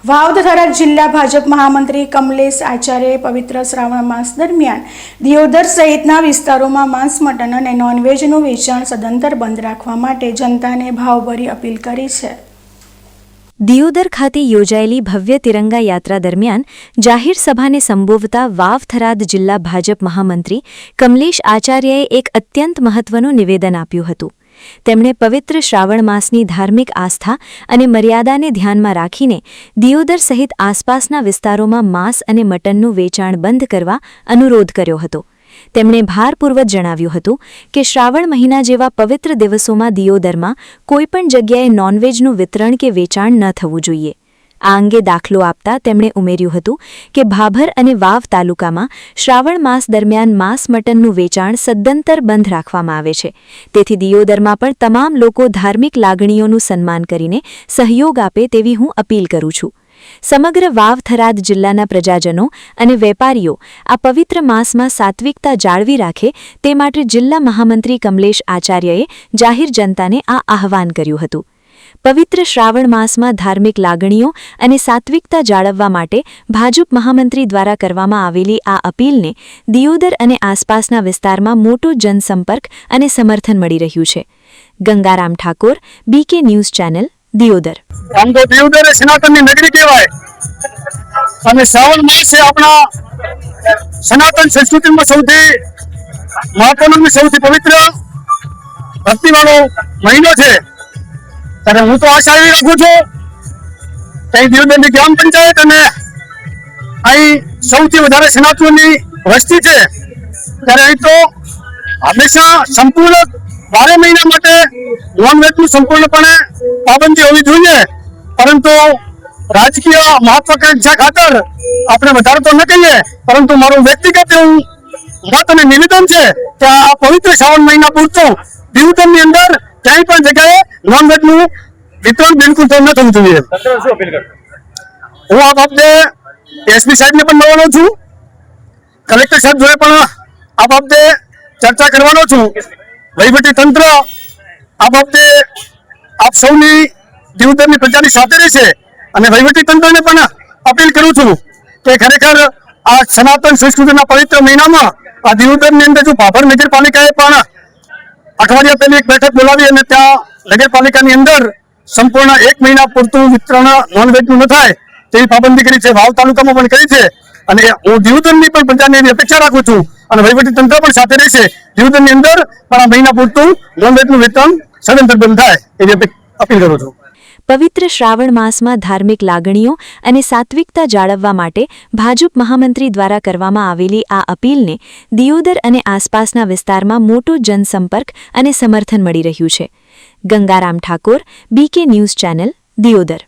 વાવ થરાદ જિલ્લા ભાજપ મહામંત્રી કમલેશ આચાર્યએ પવિત્ર શ્રાવણ માસ દરમિયાન દિયોદર સહિતના વિસ્તારોમાં માંસ મટન અને નોનવેજનું વેચાણ સદંતર બંધ રાખવા માટે જનતાને ભાવભરી અપીલ કરી છે। દિયોદર ખાતે યોજાયેલી ભવ્ય તિરંગા યાત્રા દરમિયાન જાહેર સભાને સંબોધતા વાવ થરાદ જિલ્લા ભાજપ મહામંત્રી કમલેશ આચાર્યએ એક અત્યંત મહત્વનું નિવેદન આપ્યું હતું। તેમણે પવિત્ર શ્રાવણ માસની ધાર્મિક આસ્થા અને મર્યાદાને ધ્યાનમાં રાખીને દિયોદર સહિત આસપાસના વિસ્તારોમાં માંસ અને મટનનું વેચાણ બંધ કરવા અનુરોધ કર્યો હતો। તેમણે ભારપૂર્વક જણાવ્યું હતું કે શ્રાવણ મહિના જેવા પવિત્ર દિવસોમાં દિયોદરમાં કોઈપણ જગ્યાએ નોનવેજનું વિતરણ કે વેચાણ ન થવું જોઈએ। આ અંગે દાખલો આપતા તેમણે ઉમેર્યું હતું કે ભાભર અને વાવ તાલુકામાં શ્રાવણ માસ દરમિયાન માંસ મટનનું વેચાણ સદંતર બંધ રાખવામાં આવે છે। તેથી દિયોદરમાં પણ તમામ લોકો ધાર્મિક લાગણીઓનું સન્માન કરીને સહયોગ આપે તેવી હું અપીલ કરું છું। સમગ્ર વાવ થરાદ જિલ્લાના પ્રજાજનો અને વેપારીઓ આ પવિત્ર માસમાં સાત્વિકતા જાળવી રાખે તે માટે જિલ્લા મહામંત્રી કમલેશ આચાર્યએ જાહેર જનતાને આ આહવાન કર્યું હતું। પવિત્ર શ્રાવણ માસમાં ધાર્મિક લાગણીઓ અને સાત્વિકતા જાળવવા માટે ભાજપ મહામંત્રી દ્વારા કરવામાં આવેલી આ અપીલને દિયોદર અને આસપાસના વિસ્તારમાં મોટો જનસંપર્ક અને સમર્થન મળી રહ્યું છે। Gangaram Thakor, BK news channel, Deodar. આમ તો દિયોદર સનાતનની નગરી કહેવાય અને શ્રાવણ માસ એ આપણા સનાતન સંસ્કૃતિમાં સૌથી મહત્વનો સૌથી પવિત્ર ભક્તિવાળો મહિનો છે। ત્યારે હું તો આશા એવી રાખું છું કે દિયોદરની ગ્રામ પંચાયત અને અહીં સૌથી વધારે સનાતનની વસ્તી છે ત્યારે અહીં તો હંમેશા સંપૂર્ણ 12 મહિના માટે નોનવેજનું સંપૂર્ણપણે પાબંદી હોવી જોઈએ, પરંતુ રાજકીય મહત્વાકાંક્ષા ખાતર આપણે વધારે તો ન કહીએ, પરંતુ મારું વ્યક્તિગત એવું મત અને નિવેદન છે કે આ પવિત્ર શ્રાવણ મહિના પૂરતું દિયોદરની અંદર ક્યાંય પણ જગ્યાએ નોનવેજનું વિતરણ બિલકુલ ન થવું જોઈએ। હું આ બાબતે એસપી સાહેબને પણ મળવાનો છું, કલેક્ટર સાહેબ જોડે પણ આ બાબતે ચર્ચા કરવાનો છું। વહીવટી તંત્ર આ બાબતે આપ સૌની દિયોદરની પ્રજાની સાથે રહેશે અને વહીવટી તંત્રને પણ અપીલ કરું છું કે ખરેખર આ સનાતન સંસ્કૃતિના પવિત્ર મહિનામાં આ દિયોદરની અંદર જો ભાભર નગરપાલિકાએ પણ અઠવાડિયા પહેલી એક બેઠક બોલાવી અને ત્યાં નગરપાલિકાની અંદર સંપૂર્ણ 1 મહિના પૂરતું વિતરણ નોનવેજનું ન થાય તેવી પાબંદી કરી છે। વાવ તાલુકામાં પણ કરી છે અને હું દિયોદરની પણ પ્રજાની એવી અપેક્ષા રાખું છું અને વહીવટી તંત્ર પણ સાથે રહેશે। દિયોદરની અંદર પણ આ મહિના પૂરતું નોનવેજનું વિતરણ સદંતર બંધ થાય એવી અપીલ કરું છું। પવિત્ર શ્રાવણ માસમાં ધાર્મિક લાગણીઓ અને સાત્વિકતા જાળવવા માટે ભાજપ મહામંત્રી દ્વારા કરવામાં આવેલી આ અપીલને દિયોદર અને આસપાસના વિસ્તારમાં મોટો જનસંપર્ક અને સમર્થન મળી રહ્યું છે। Gangaram Thakor, BK news channel, Deodar.